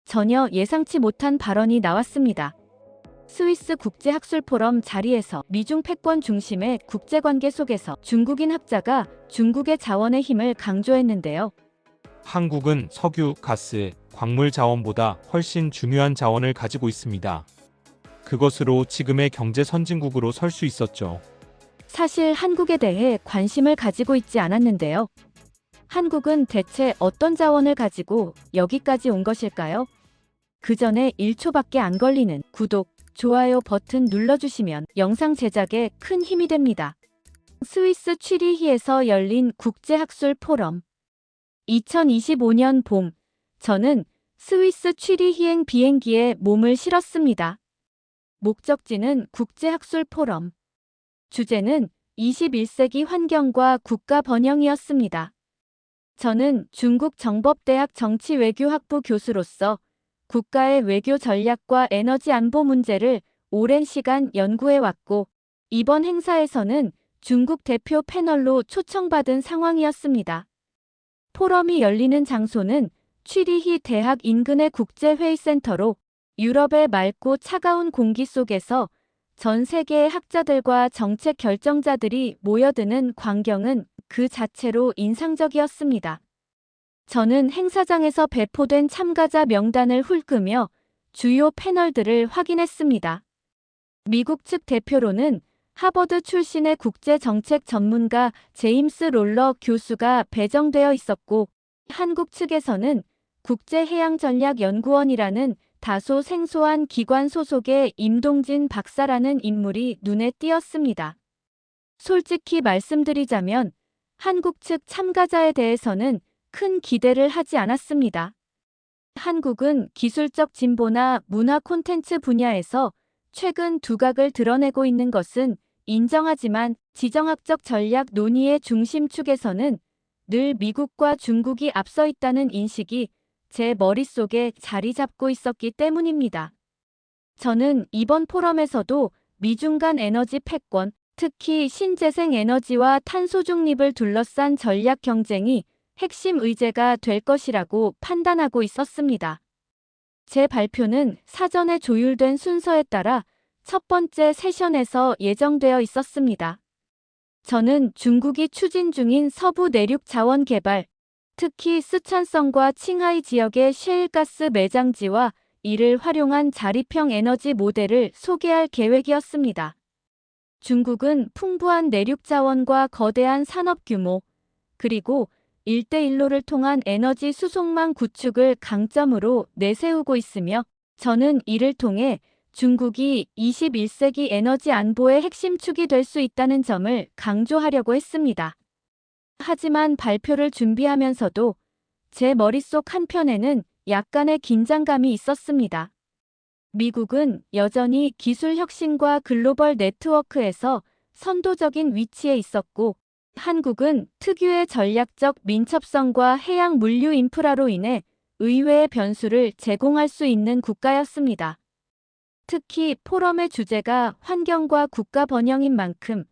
전혀 예상치 못한 발언이 나왔습니다. 스위스 국제학술포럼 자리에서 미중 패권 중심의 국제관계 속에서 중국인 학자가 중국의 자원의 힘을 강조했는데요. 한국은 석유, 가스, 광물 자원보다 훨씬 중요한 자원을 가지고 있습니다. 그것으로 지금의 경제 선진국으로 설 수 있었죠. 사실 한국에 대해 관심을 가지고 있지 않았는데요. 한국은 대체 어떤 자원을 가지고 여기까지 온 것일까요? 그 전에 1초밖에 안 걸리는 구독, 좋아요 버튼 눌러주시면 영상 제작에 큰 힘이 됩니다. 스위스 취리히에서 열린 국제학술 포럼. 2025년 봄, 저는 스위스 취리히행 비행기에 몸을 실었습니다. 목적지는 국제학술 포럼. 주제는 21세기 환경과 국가 번영이었습니다. 저는 중국 정법대학 정치외교학부 교수로서 국가의 외교 전략과 에너지 안보 문제를 오랜 시간 연구해왔고, 이번 행사에서는 중국 대표 패널로 초청받은 상황이었습니다. 포럼이 열리는 장소는 취리히 대학 인근의 국제회의센터로 유럽의 맑고 차가운 공기 속에서 전 세계의 학자들과 정책 결정자들이 모여드는 광경은 그 자체로 인상적이었습니다. 저는 행사장에서 배포된 참가자 명단을 훑으며 주요 패널들을 확인했습니다. 미국 측 대표로는 하버드 출신의 국제정책 전문가 제임스 롤러 교수가 배정되어 있었고, 한국 측에서는 국제해양전략연구원이라는 다소 생소한 기관 소속의 임동진 박사라는 인물이 눈에 띄었습니다. 솔직히 말씀드리자면 한국 측 참가자에 대해서는 큰 기대를 하지 않았습니다. 한국은 기술적 진보나 문화 콘텐츠 분야에서 최근 두각을 드러내고 있는 것은 인정하지만 지정학적 전략 논의의 중심축에서는 늘 미국과 중국이 앞서 있다는 인식이 제 머릿속에 자리 잡고 있었기 때문입니다. 저는 이번 포럼에서도 미중 간 에너지 패권, 특히 신재생 에너지와 탄소 중립을 둘러싼 전략 경쟁이 핵심 의제가 될 것이라고 판단하고 있었습니다. 제 발표는 사전에 조율된 순서에 따라 첫 번째 세션에서 예정되어 있었습니다. 저는 중국이 추진 중인 서부 내륙 자원 개발, 특히 스촨성과 칭하이 지역의 셰일가스 매장지와 이를 활용한 자립형 에너지 모델을 소개할 계획이었습니다. 중국은 풍부한 내륙 자원과 거대한 산업 규모, 그리고 1대1로를 통한 에너지 수송망 구축을 강점으로 내세우고 있으며, 저는 이를 통해 중국이 21세기 에너지 안보의 핵심 축이 될 수 있다는 점을 강조하려고 했습니다. 하지만 발표를 준비하면서도 제 머릿속 한편에는 약간의 긴장감이 있었습니다. 미국은 여전히 기술 혁신과 글로벌 네트워크에서 선도적인 위치에 있었고, 한국은 특유의 전략적 민첩성과 해양 물류 인프라로 인해 의외의 변수를 제공할 수 있는 국가였습니다. 특히 포럼의 주제가 환경과 국가 번영인 만큼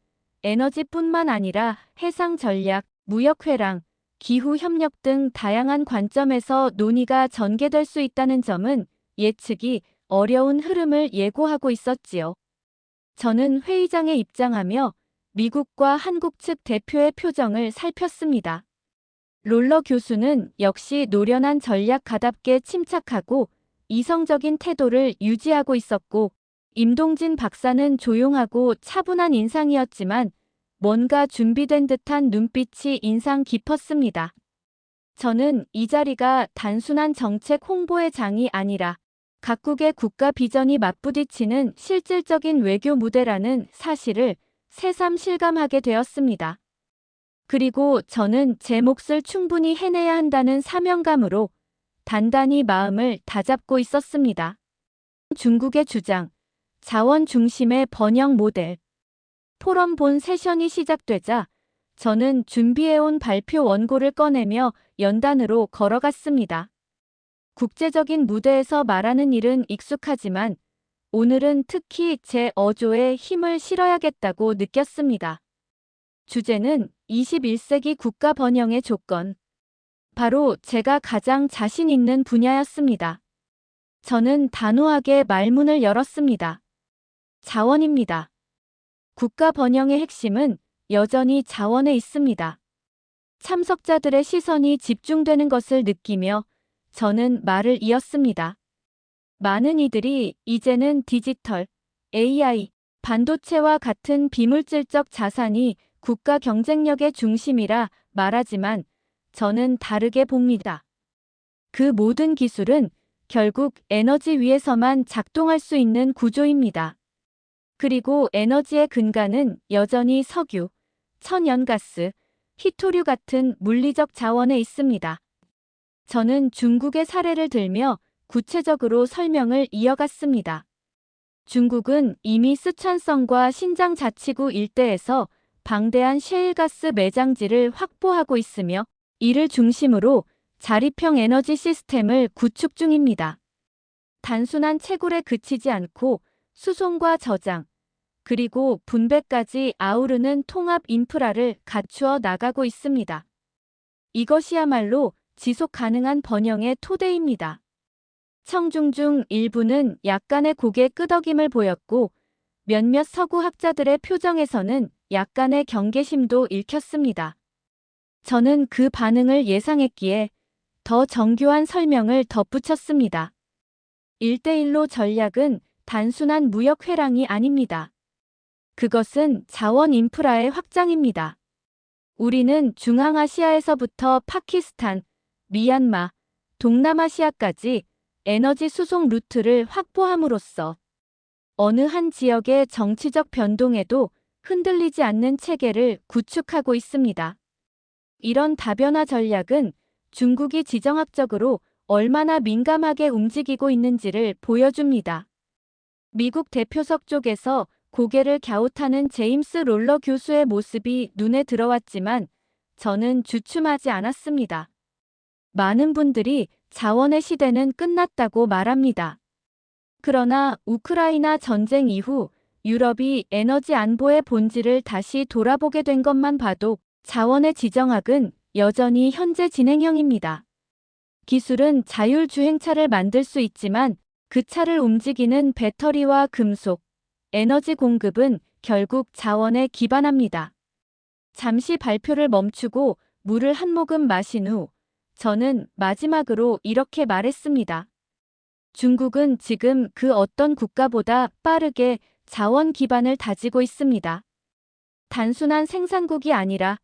에너지뿐만 아니라 해상 전략, 무역 회랑, 기후 협력 등 다양한 관점에서 논의가 전개될 수 있다는 점은 예측이 어려운 흐름을 예고하고 있었지요. 저는 회의장에 입장하며 미국과 한국 측 대표의 표정을 살폈습니다. 롤러 교수는 역시 노련한 전략가답게 침착하고 이성적인 태도를 유지하고 있었고, 임동진 박사는 조용하고 차분한 인상이었지만 뭔가 준비된 듯한 눈빛이 인상 깊었습니다. 저는 이 자리가 단순한 정책 홍보의 장이 아니라 각국의 국가 비전이 맞부딪히는 실질적인 외교 무대라는 사실을 새삼 실감하게 되었습니다. 그리고 저는 제 몫을 충분히 해내야 한다는 사명감으로 단단히 마음을 다잡고 있었습니다. 중국의 주장, 자원 중심의 번영 모델. 포럼 본 세션이 시작되자 저는 준비해온 발표 원고를 꺼내며 연단으로 걸어갔습니다. 국제적인 무대에서 말하는 일은 익숙하지만 오늘은 특히 제 어조에 힘을 실어야겠다고 느꼈습니다. 주제는 21세기 국가 번영의 조건. 바로 제가 가장 자신 있는 분야였습니다. 저는 단호하게 말문을 열었습니다. 자원입니다. 국가 번영의 핵심은 여전히 자원에 있습니다. 참석자들의 시선이 집중되는 것을 느끼며 저는 말을 이었습니다. 많은 이들이 이제는 디지털, AI, 반도체와 같은 비물질적 자산이 국가 경쟁력의 중심이라 말하지만 저는 다르게 봅니다. 그 모든 기술은 결국 에너지 위에서만 작동할 수 있는 구조입니다. 그리고 에너지의 근간은 여전히 석유, 천연가스, 희토류 같은 물리적 자원에 있습니다. 저는 중국의 사례를 들며 구체적으로 설명을 이어갔습니다. 중국은 이미 쓰촨성과 신장 자치구 일대에서 방대한 셰일가스 매장지를 확보하고 있으며 이를 중심으로 자립형 에너지 시스템을 구축 중입니다. 단순한 채굴에 그치지 않고 수송과 저장, 그리고 분배까지 아우르는 통합 인프라를 갖추어 나가고 있습니다. 이것이야말로 지속 가능한 번영의 토대입니다. 청중 중 일부는 약간의 고개 끄덕임을 보였고 몇몇 서구 학자들의 표정에서는 약간의 경계심도 읽혔습니다. 저는 그 반응을 예상했기에 더 정교한 설명을 덧붙였습니다. 1대1로 전략은 단순한 무역 회랑이 아닙니다. 그것은 자원 인프라의 확장입니다. 우리는 중앙아시아에서부터 파키스탄, 미얀마, 동남아시아까지 에너지 수송 루트를 확보함으로써 어느 한 지역의 정치적 변동에도 흔들리지 않는 체계를 구축하고 있습니다. 이런 다변화 전략은 중국이 지정학적으로 얼마나 민감하게 움직이고 있는지를 보여줍니다. 미국 대표석 쪽에서 고개를 갸웃하는 제임스 롤러 교수의 모습이 눈에 들어왔지만 저는 주춤하지 않았습니다. 많은 분들이 자원의 시대는 끝났다고 말합니다. 그러나 우크라이나 전쟁 이후 유럽이 에너지 안보의 본질을 다시 돌아보게 된 것만 봐도 자원의 지정학은 여전히 현재 진행형입니다. 기술은 자율주행차를 만들 수 있지만 그 차를 움직이는 배터리와 금속, 에너지 공급은 결국 자원에 기반합니다. 잠시 발표를 멈추고 물을 한 모금 마신 후 저는 마지막으로 이렇게 말했습니다. 중국은 지금 그 어떤 국가보다 빠르게 자원 기반을 다지고 있습니다. 단순한 생산국이 아니라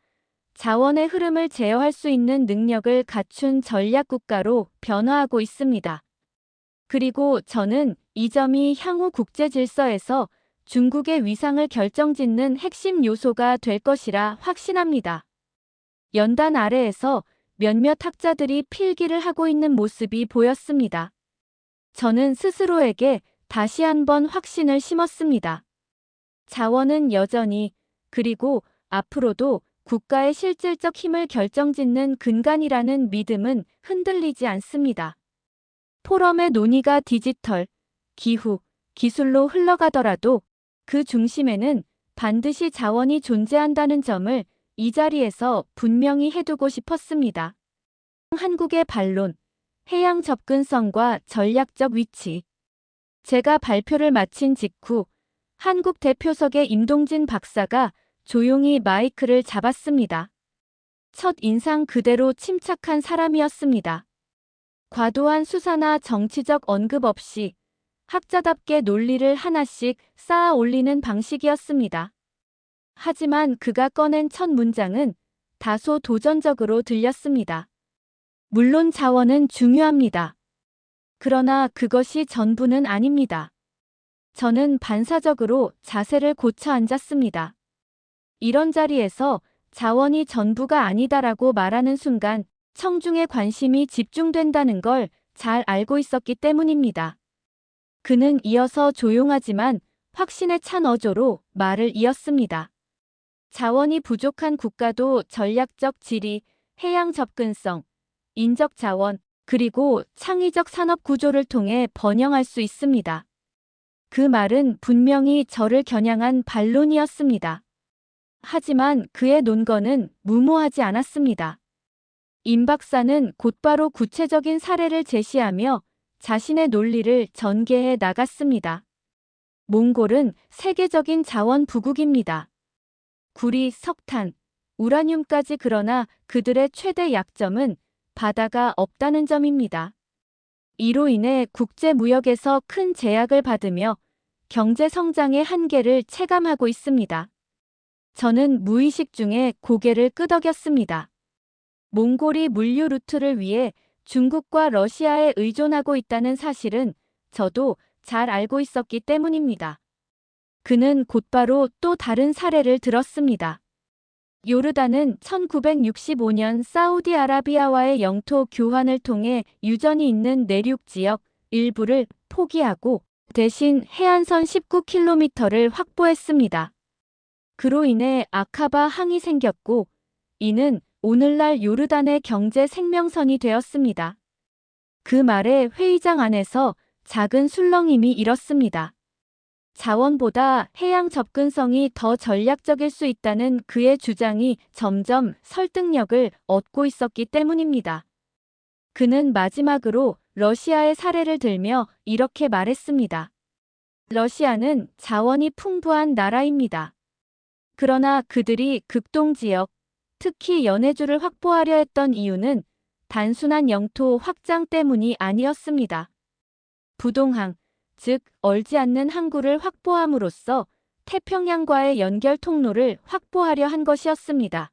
자원의 흐름을 제어할 수 있는 능력을 갖춘 전략 국가로 변화하고 있습니다. 그리고 저는 이 점이 향후 국제 질서에서 중국의 위상을 결정짓는 핵심 요소가 될 것이라 확신합니다. 연단 아래에서 몇몇 학자들이 필기를 하고 있는 모습이 보였습니다. 저는 스스로에게 다시 한번 확신을 심었습니다. 자원은 여전히 그리고 앞으로도 국가의 실질적 힘을 결정짓는 근간이라는 믿음은 흔들리지 않습니다. 포럼의 논의가 디지털, 기후, 기술로 흘러가더라도 그 중심에는 반드시 자원이 존재한다는 점을 이 자리에서 분명히 해두고 싶었습니다. 한국의 반론, 해양 접근성과 전략적 위치. 제가 발표를 마친 직후 한국 대표석의 임동진 박사가 조용히 마이크를 잡았습니다. 첫 인상 그대로 침착한 사람이었습니다. 과도한 수사나 정치적 언급 없이 학자답게 논리를 하나씩 쌓아 올리는 방식이었습니다. 하지만 그가 꺼낸 첫 문장은 다소 도전적으로 들렸습니다. 물론 자원은 중요합니다. 그러나 그것이 전부는 아닙니다. 저는 반사적으로 자세를 고쳐 앉았습니다. 이런 자리에서 자원이 전부가 아니다라고 말하는 순간 청중의 관심이 집중된다는 걸 잘 알고 있었기 때문입니다. 그는 이어서 조용하지만 확신에 찬 어조로 말을 이었습니다. 자원이 부족한 국가도 전략적 지리, 해양 접근성, 인적 자원, 그리고 창의적 산업 구조를 통해 번영할 수 있습니다. 그 말은 분명히 저를 겨냥한 반론이었습니다. 하지만 그의 논거는 무모하지 않았습니다. 임 박사는 곧바로 구체적인 사례를 제시하며 자신의 논리를 전개해 나갔습니다. 몽골은 세계적인 자원 부국입니다. 구리, 석탄, 우라늄까지. 그러나 그들의 최대 약점은 바다가 없다는 점입니다. 이로 인해 국제 무역에서 큰 제약을 받으며 경제 성장의 한계를 체감하고 있습니다. 저는 무의식 중에 고개를 끄덕였습니다. 몽골이 물류 루트를 위해 중국과 러시아에 의존하고 있다는 사실은 저도 잘 알고 있었기 때문입니다. 그는 곧바로 또 다른 사례를 들었습니다. 요르단은 1965년 사우디아라비아와의 영토 교환을 통해 유전이 있는 내륙 지역 일부를 포기하고 대신 해안선 19km를 확보했습니다. 그로 인해 아카바 항이 생겼고 이는 오늘날 요르단의 경제 생명선이 되었습니다. 그 말에 회의장 안에서 작은 술렁임이 일었습니다. 자원보다 해양 접근성이 더 전략적일 수 있다는 그의 주장이 점점 설득력을 얻고 있었기 때문입니다. 그는 마지막으로 러시아의 사례를 들며 이렇게 말했습니다. 러시아는 자원이 풍부한 나라입니다. 그러나 그들이 극동 지역, 특히 연해주를 확보하려 했던 이유는 단순한 영토 확장 때문이 아니었습니다. 부동항, 즉 얼지 않는 항구를 확보함으로써 태평양과의 연결 통로를 확보하려 한 것이었습니다.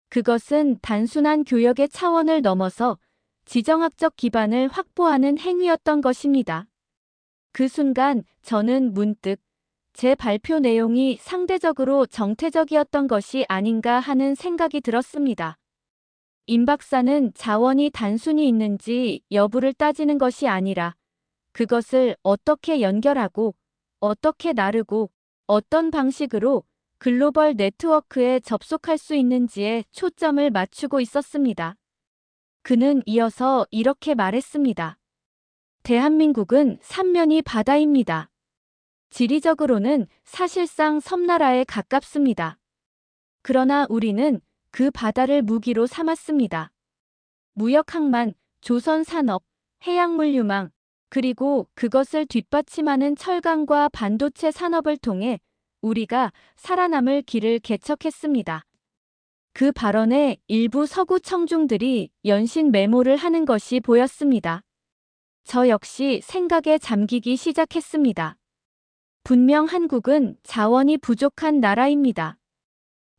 그것은 단순한 교역의 차원을 넘어서 지정학적 기반을 확보하는 행위였던 것입니다. 그 순간 저는 문득 제 발표 내용이 상대적으로 정태적이었던 것이 아닌가 하는 생각이 들었습니다. 임 박사는 자원이 단순히 있는지 여부를 따지는 것이 아니라 그것을 어떻게 연결하고 어떻게 나르고 어떤 방식으로 글로벌 네트워크에 접속할 수 있는지에 초점을 맞추고 있었습니다. 그는 이어서 이렇게 말했습니다. 대한민국은 삼면이 바다입니다. 지리적으로는 사실상 섬나라에 가깝습니다. 그러나 우리는 그 바다를 무기로 삼았습니다. 무역항만, 조선산업, 해양물류망, 그리고 그것을 뒷받침하는 철강과 반도체 산업을 통해 우리가 살아남을 길을 개척했습니다. 그 발언에 일부 서구 청중들이 연신 메모를 하는 것이 보였습니다. 저 역시 생각에 잠기기 시작했습니다. 분명 한국은 자원이 부족한 나라입니다.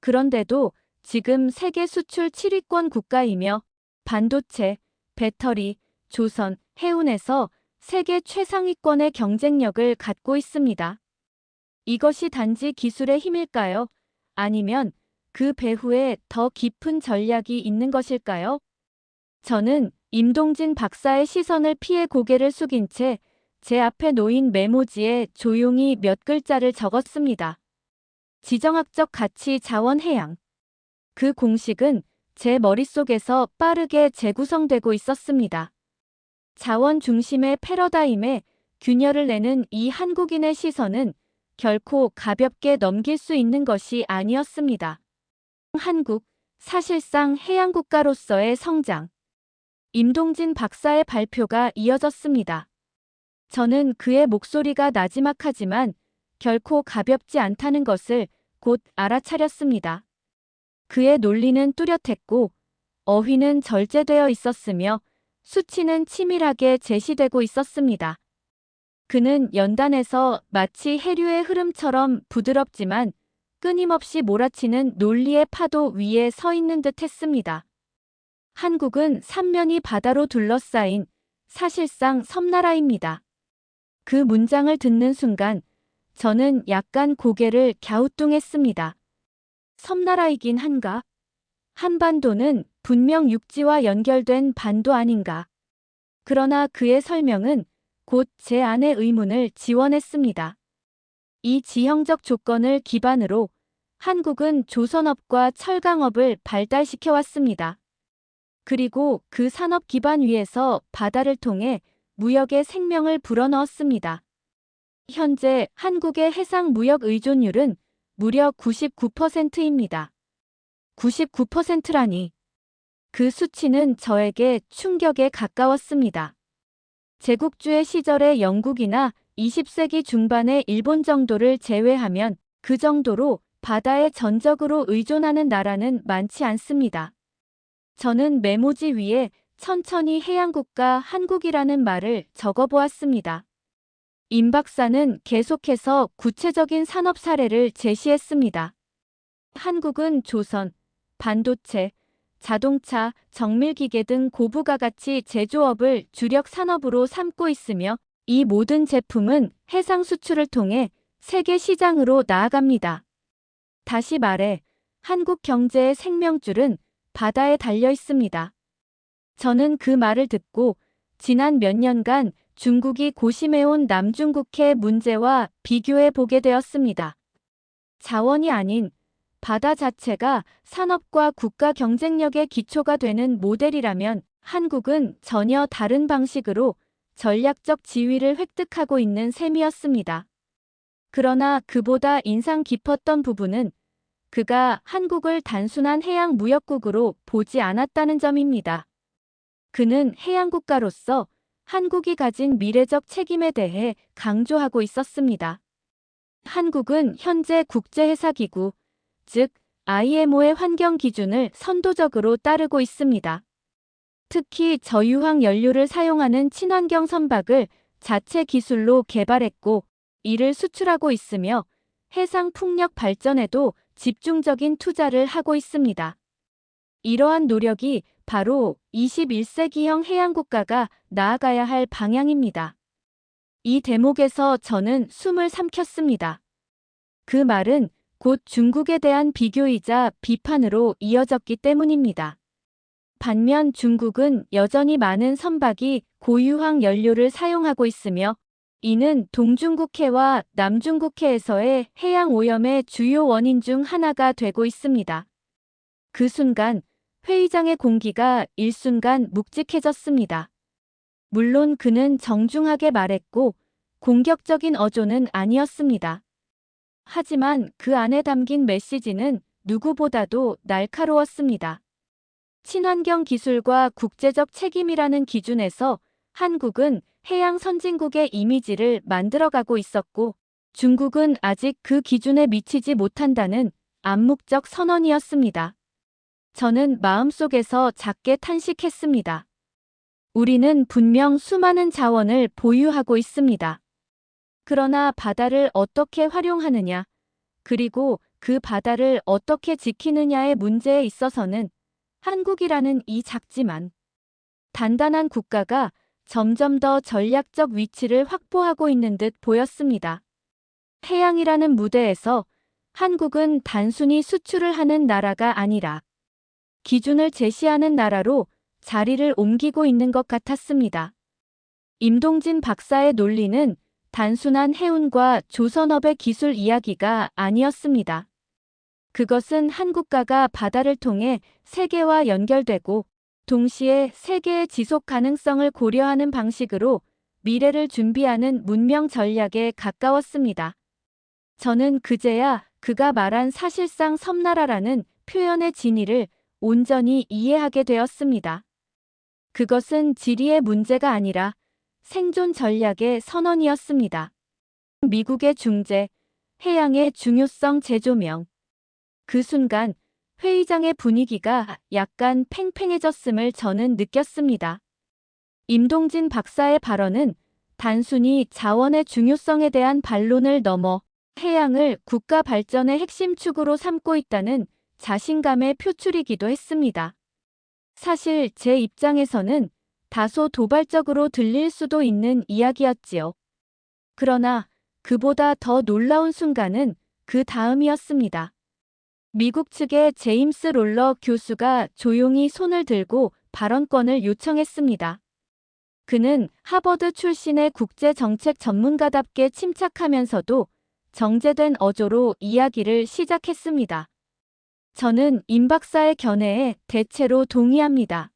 그런데도 지금 세계 수출 7위권 국가이며 반도체, 배터리, 조선, 해운에서 세계 최상위권의 경쟁력을 갖고 있습니다. 이것이 단지 기술의 힘일까요? 아니면 그 배후에 더 깊은 전략이 있는 것일까요? 저는 임동진 박사의 시선을 피해 고개를 숙인 채 제 앞에 놓인 메모지에 조용히 몇 글자를 적었습니다. 지정학적 가치 자원 해양. 그 공식은 제 머릿속에서 빠르게 재구성되고 있었습니다. 자원 중심의 패러다임에 균열을 내는 이 한국인의 시선은 결코 가볍게 넘길 수 있는 것이 아니었습니다. 한국, 사실상 해양국가로서의 성장. 임동진 박사의 발표가 이어졌습니다. 저는 그의 목소리가 나지막하지만 결코 가볍지 않다는 것을 곧 알아차렸습니다. 그의 논리는 뚜렷했고 어휘는 절제되어 있었으며 수치는 치밀하게 제시되고 있었습니다. 그는 연단에서 마치 해류의 흐름처럼 부드럽지만 끊임없이 몰아치는 논리의 파도 위에 서 있는 듯 했습니다. 한국은 삼면이 바다로 둘러싸인 사실상 섬나라입니다. 그 문장을 듣는 순간 저는 약간 고개를 갸우뚱했습니다. 섬나라이긴 한가? 한반도는 분명 육지와 연결된 반도 아닌가? 그러나 그의 설명은 곧 제 안의 의문을 지원했습니다. 이 지형적 조건을 기반으로 한국은 조선업과 철강업을 발달시켜 왔습니다. 그리고 그 산업 기반 위에서 바다를 통해 무역의 생명을 불어넣었습니다. 현재 한국의 해상 무역 의존율은 무려 99%입니다. 99%라니. 그 수치는 저에게 충격에 가까웠습니다. 제국주의 시절의 영국이나 20세기 중반의 일본 정도를 제외하면 그 정도로 바다에 전적으로 의존하는 나라는 많지 않습니다. 저는 메모지 위에 천천히 해양국가 한국이라는 말을 적어보았습니다. 임 박사는 계속해서 구체적인 산업 사례를 제시했습니다. 한국은 조선, 반도체, 자동차, 정밀기계 등 고부가가치 제조업을 주력 산업으로 삼고 있으며 이 모든 제품은 해상 수출을 통해 세계 시장으로 나아갑니다. 다시 말해, 한국 경제의 생명줄은 바다에 달려 있습니다. 저는 그 말을 듣고 지난 몇 년간 중국이 고심해온 남중국해 문제와 비교해 보게 되었습니다. 자원이 아닌 바다 자체가 산업과 국가 경쟁력의 기초가 되는 모델이라면 한국은 전혀 다른 방식으로 전략적 지위를 획득하고 있는 셈이었습니다. 그러나 그보다 인상 깊었던 부분은 그가 한국을 단순한 해양 무역국으로 보지 않았다는 점입니다. 그는 해양국가로서 한국이 가진 미래적 책임에 대해 강조하고 있었습니다. 한국은 현재 국제해사기구, 즉 IMO의 환경 기준을 선도적으로 따르고 있습니다. 특히 저유황 연료를 사용하는 친환경 선박을 자체 기술로 개발했고 이를 수출하고 있으며 해상 풍력 발전에도 집중적인 투자를 하고 있습니다. 이러한 노력이 바로 21세기형 해양국가가 나아가야 할 방향입니다. 이 대목에서 저는 숨을 삼켰습니다. 그 말은 곧 중국에 대한 비교이자 비판으로 이어졌기 때문입니다. 반면 중국은 여전히 많은 선박이 고유황 연료를 사용하고 있으며 이는 동중국해와 남중국해에서의 해양 오염의 주요 원인 중 하나가 되고 있습니다. 그 순간 회의장의 공기가 일순간 묵직해졌습니다. 물론 그는 정중하게 말했고 공격적인 어조는 아니었습니다. 하지만 그 안에 담긴 메시지는 누구보다도 날카로웠습니다. 친환경 기술과 국제적 책임이라는 기준에서 한국은 해양 선진국의 이미지를 만들어가고 있었고 중국은 아직 그 기준에 미치지 못한다는 암묵적 선언이었습니다. 저는 마음속에서 작게 탄식했습니다. 우리는 분명 수많은 자원을 보유하고 있습니다. 그러나 바다를 어떻게 활용하느냐, 그리고 그 바다를 어떻게 지키느냐의 문제에 있어서는 한국이라는 이 작지만 단단한 국가가 점점 더 전략적 위치를 확보하고 있는 듯 보였습니다. 해양이라는 무대에서 한국은 단순히 수출을 하는 나라가 아니라 기준을 제시하는 나라로 자리를 옮기고 있는 것 같았습니다. 임동진 박사의 논리는 단순한 해운과 조선업의 기술 이야기가 아니었습니다. 그것은 한국가가 바다를 통해 세계와 연결되고 동시에 세계의 지속 가능성을 고려하는 방식으로 미래를 준비하는 문명 전략에 가까웠습니다. 저는 그제야 그가 말한 사실상 섬나라라는 표현의 진위를 온전히 이해하게 되었습니다. 그것은 지리의 문제가 아니라 생존 전략의 선언이었습니다. 미국의 중재, 해양의 중요성 재조명. 그 순간 회의장의 분위기가 약간 팽팽해졌음을 저는 느꼈습니다. 임동진 박사의 발언은 단순히 자원의 중요성에 대한 반론을 넘어 해양을 국가 발전의 핵심 축으로 삼고 있다는 자신감의 표출이기도 했습니다. 사실 제 입장에서는 다소 도발적으로 들릴 수도 있는 이야기였지요. 그러나 그보다 더 놀라운 순간은 그 다음이었습니다. 미국 측의 제임스 롤러 교수가 조용히 손을 들고 발언권을 요청했습니다. 그는 하버드 출신의 국제정책 전문가답게 침착하면서도 정제된 어조로 이야기를 시작했습니다. 저는 임 박사의 견해에 대체로 동의합니다.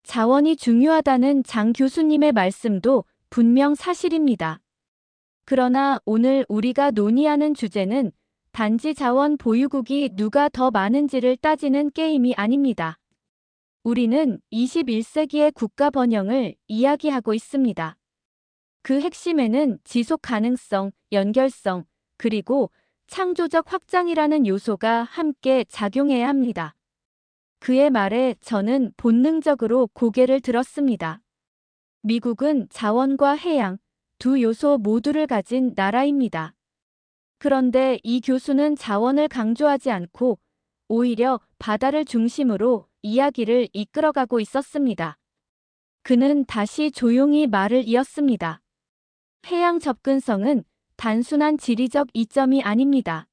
자원이 중요하다는 장 교수님의 말씀도 분명 사실입니다. 그러나 오늘 우리가 논의하는 주제는 단지 자원 보유국이 누가 더 많은지를 따지는 게임이 아닙니다. 우리는 21세기의 국가 번영을 이야기하고 있습니다. 그 핵심에는 지속 가능성, 연결성, 그리고 창조적 확장이라는 요소가 함께 작용해야 합니다. 그의 말에 저는 본능적으로 고개를 들었습니다. 미국은 자원과 해양, 두 요소 모두를 가진 나라입니다. 그런데 이 교수는 자원을 강조하지 않고 오히려 바다를 중심으로 이야기를 이끌어가고 있었습니다. 그는 다시 조용히 말을 이었습니다. 해양 접근성은 단순한 지리적 이점이 아닙니다.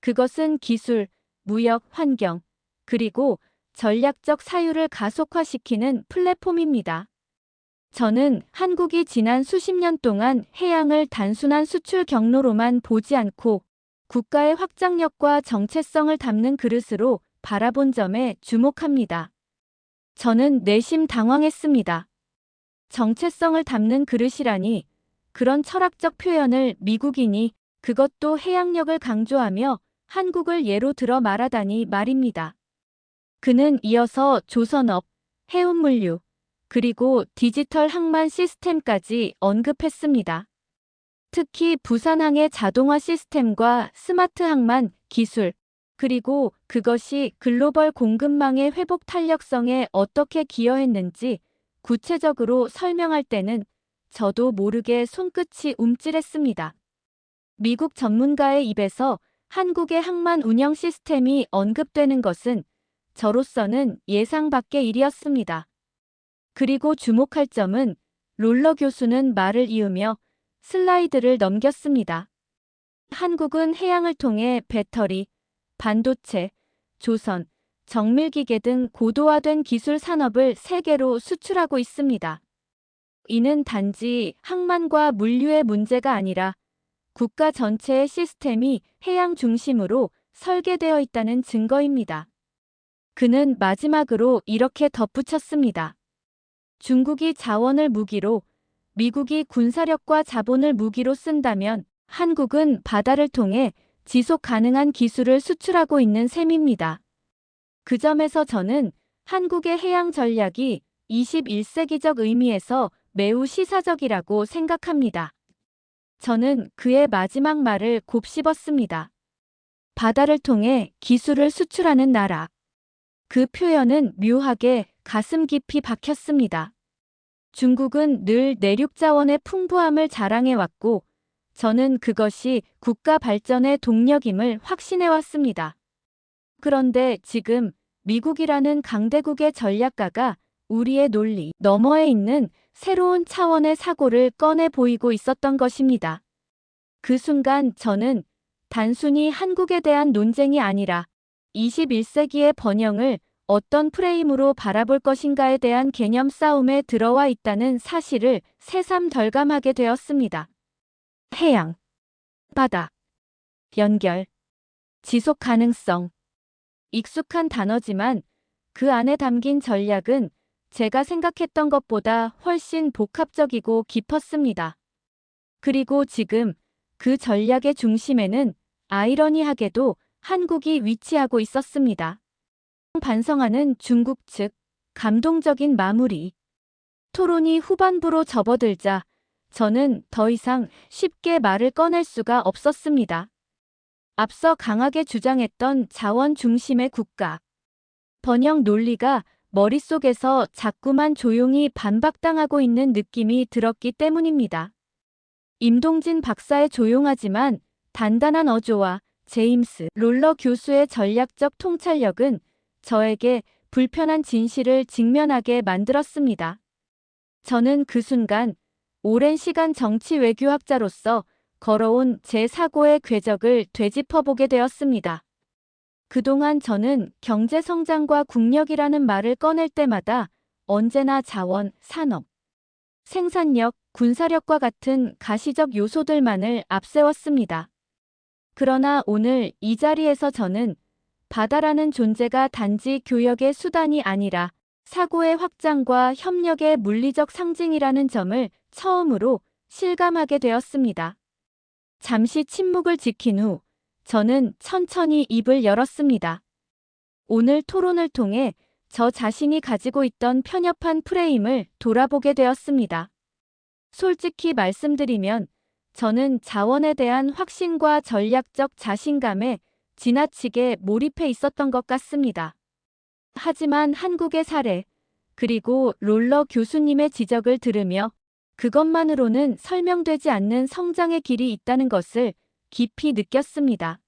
그것은 기술, 무역, 환경, 그리고 전략적 사유를 가속화시키는 플랫폼입니다. 저는 한국이 지난 수십 년 동안 해양을 단순한 수출 경로로만 보지 않고 국가의 확장력과 정체성을 담는 그릇으로 바라본 점에 주목합니다. 저는 내심 당황했습니다. 정체성을 담는 그릇이라니, 그런 철학적 표현을 미국인이, 그것도 해양력을 강조하며 한국을 예로 들어 말하다니 말입니다. 그는 이어서 조선업, 해운물류, 그리고 디지털 항만 시스템까지 언급했습니다. 특히 부산항의 자동화 시스템과 스마트 항만 기술, 그리고 그것이 글로벌 공급망의 회복 탄력성에 어떻게 기여했는지 구체적으로 설명할 때는 저도 모르게 손끝이 움찔했습니다. 미국 전문가의 입에서 한국의 항만 운영 시스템이 언급되는 것은 저로서는 예상 밖의 일이었습니다. 그리고 주목할 점은 롤러 교수는 말을 이으며 슬라이드를 넘겼습니다. 한국은 해양을 통해 배터리, 반도체, 조선, 정밀기계 등 고도화된 기술 산업을 세계로 수출하고 있습니다. 이는 단지 항만과 물류의 문제가 아니라 국가 전체의 시스템이 해양 중심으로 설계되어 있다는 증거입니다. 그는 마지막으로 이렇게 덧붙였습니다. 중국이 자원을 무기로, 미국이 군사력과 자본을 무기로 쓴다면 한국은 바다를 통해 지속 가능한 기술을 수출하고 있는 셈입니다. 그 점에서 저는 한국의 해양 전략이 21세기적 의미에서 매우 시사적이라고 생각합니다. 저는 그의 마지막 말을 곱씹었습니다. 바다를 통해 기술을 수출하는 나라. 그 표현은 묘하게 가슴 깊이 박혔습니다. 중국은 늘 내륙 자원의 풍부함을 자랑해왔고, 저는 그것이 국가 발전의 동력임을 확신해왔습니다. 그런데 지금 미국이라는 강대국의 전략가가 우리의 논리 너머에 있는 새로운 차원의 사고를 꺼내 보이고 있었던 것입니다. 그 순간 저는 단순히 한국에 대한 논쟁이 아니라 21세기의 번영을 어떤 프레임으로 바라볼 것인가에 대한 개념 싸움에 들어와 있다는 사실을 새삼 덜감하게 되었습니다. 해양, 바다, 연결, 지속 가능성. 익숙한 단어지만 그 안에 담긴 전략은 제가 생각했던 것보다 훨씬 복합적이고 깊었습니다. 그리고 지금 그 전략의 중심에는 아이러니하게도 한국이 위치하고 있었습니다. 반성하는 중국 측, 감동적인 마무리. 토론이 후반부로 접어들자 저는 더 이상 쉽게 말을 꺼낼 수가 없었습니다. 앞서 강하게 주장했던 자원 중심의 국가, 번영 논리가 머릿속에서 자꾸만 조용히 반박당하고 있는 느낌이 들었기 때문입니다. 임동진 박사의 조용하지만 단단한 어조와 제임스 롤러 교수의 전략적 통찰력은 저에게 불편한 진실을 직면하게 만들었습니다. 저는 그 순간 오랜 시간 정치 외교학자로서 걸어온 제 사고의 궤적을 되짚어보게 되었습니다. 그동안 저는 경제 성장과 국력이라는 말을 꺼낼 때마다 언제나 자원, 산업, 생산력, 군사력과 같은 가시적 요소들만을 앞세웠습니다. 그러나 오늘 이 자리에서 저는 바다라는 존재가 단지 교역의 수단이 아니라 사고의 확장과 협력의 물리적 상징이라는 점을 처음으로 실감하게 되었습니다. 잠시 침묵을 지킨 후 저는 천천히 입을 열었습니다. 오늘 토론을 통해 저 자신이 가지고 있던 편협한 프레임을 돌아보게 되었습니다. 솔직히 말씀드리면 저는 자원에 대한 확신과 전략적 자신감에 지나치게 몰입해 있었던 것 같습니다. 하지만 한국의 사례, 그리고 롤러 교수님의 지적을 들으며 그것만으로는 설명되지 않는 성장의 길이 있다는 것을 깊이 느꼈습니다.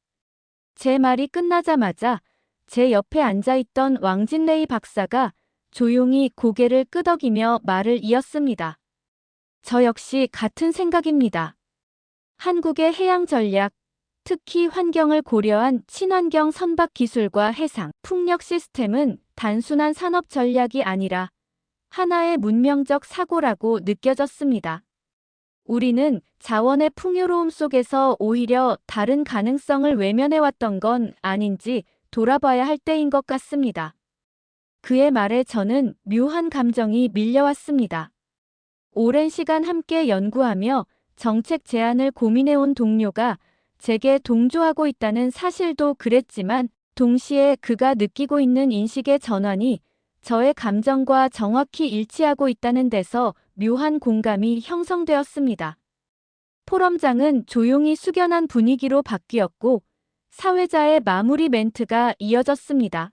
제 말이 끝나자마자 제 옆에 앉아있던 왕진레이 박사가 조용히 고개를 끄덕이며 말을 이었습니다. 저 역시 같은 생각입니다. 한국의 해양 전략, 특히 환경을 고려한 친환경 선박 기술과 해상, 풍력 시스템은 단순한 산업 전략이 아니라 하나의 문명적 사고라고 느껴졌습니다. 우리는 자원의 풍요로움 속에서 오히려 다른 가능성을 외면해왔던 건 아닌지 돌아봐야 할 때인 것 같습니다. 그의 말에 저는 묘한 감정이 밀려왔습니다. 오랜 시간 함께 연구하며 정책 제안을 고민해온 동료가 제게 동조하고 있다는 사실도 그랬지만 동시에 그가 느끼고 있는 인식의 전환이 저의 감정과 정확히 일치하고 있다는 데서 묘한 공감이 형성되었습니다. 포럼장은 조용히 숙연한 분위기로 바뀌었고 사회자의 마무리 멘트가 이어졌습니다.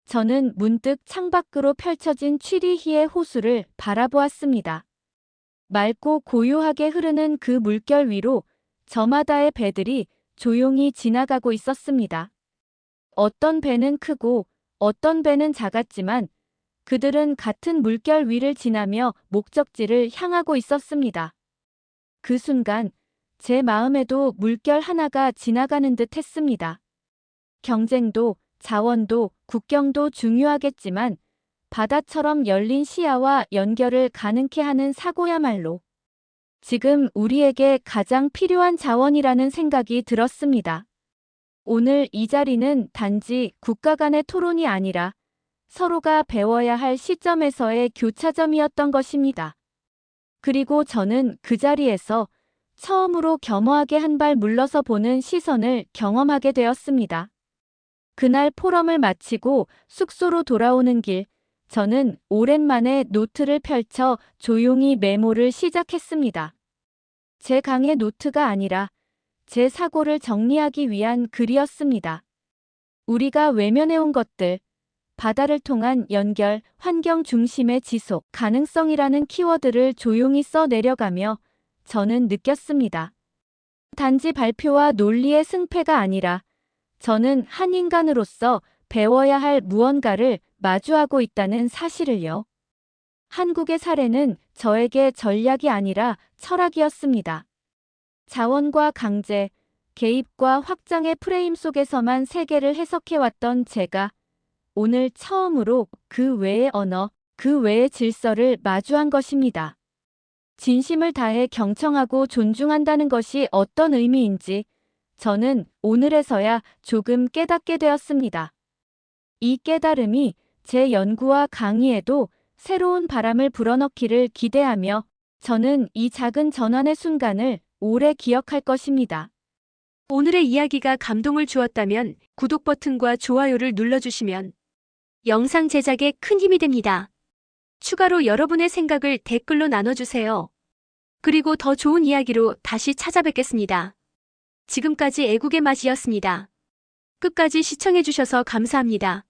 저는 문득 창밖으로 펼쳐진 취리히의 호수를 바라보았습니다. 맑고 고요하게 흐르는 그 물결 위로 저마다의 배들이 조용히 지나가고 있었습니다. 어떤 배는 크고 어떤 배는 작았지만 그들은 같은 물결 위를 지나며 목적지를 향하고 있었습니다. 그 순간 제 마음에도 물결 하나가 지나가는 듯 했습니다. 경쟁도 자원도 국경도 중요하겠지만 바다처럼 열린 시야와 연결을 가능케 하는 사고야말로 지금 우리에게 가장 필요한 자원이라는 생각이 들었습니다. 오늘 이 자리는 단지 국가 간의 토론이 아니라 서로가 배워야 할 시점에서의 교차점이었던 것입니다. 그리고 저는 그 자리에서 처음으로 겸허하게 한 발 물러서 보는 시선을 경험하게 되었습니다. 그날 포럼을 마치고 숙소로 돌아오는 길, 저는 오랜만에 노트를 펼쳐 조용히 메모를 시작했습니다. 제 강의 노트가 아니라 제 사고를 정리하기 위한 글이었습니다. 우리가 외면해온 것들, 바다를 통한 연결, 환경 중심의 지속, 가능성이라는 키워드를 조용히 써 내려가며 저는 느꼈습니다. 단지 발표와 논리의 승패가 아니라 저는 한 인간으로서 배워야 할 무언가를 마주하고 있다는 사실을요. 한국의 사례는 저에게 전략이 아니라 철학이었습니다. 자원과 강제, 개입과 확장의 프레임 속에서만 세계를 해석해왔던 제가 오늘 처음으로 그 외의 언어, 그 외의 질서를 마주한 것입니다. 진심을 다해 경청하고 존중한다는 것이 어떤 의미인지 저는 오늘에서야 조금 깨닫게 되었습니다. 이 깨달음이 제 연구와 강의에도 새로운 바람을 불어넣기를 기대하며 저는 이 작은 전환의 순간을 오래 기억할 것입니다. 오늘의 이야기가 감동을 주었다면 구독 버튼과 좋아요를 눌러주시면 영상 제작에 큰 힘이 됩니다. 추가로 여러분의 생각을 댓글로 나눠주세요. 그리고 더 좋은 이야기로 다시 찾아뵙겠습니다. 지금까지 애국의 맛이었습니다. 끝까지 시청해주셔서 감사합니다.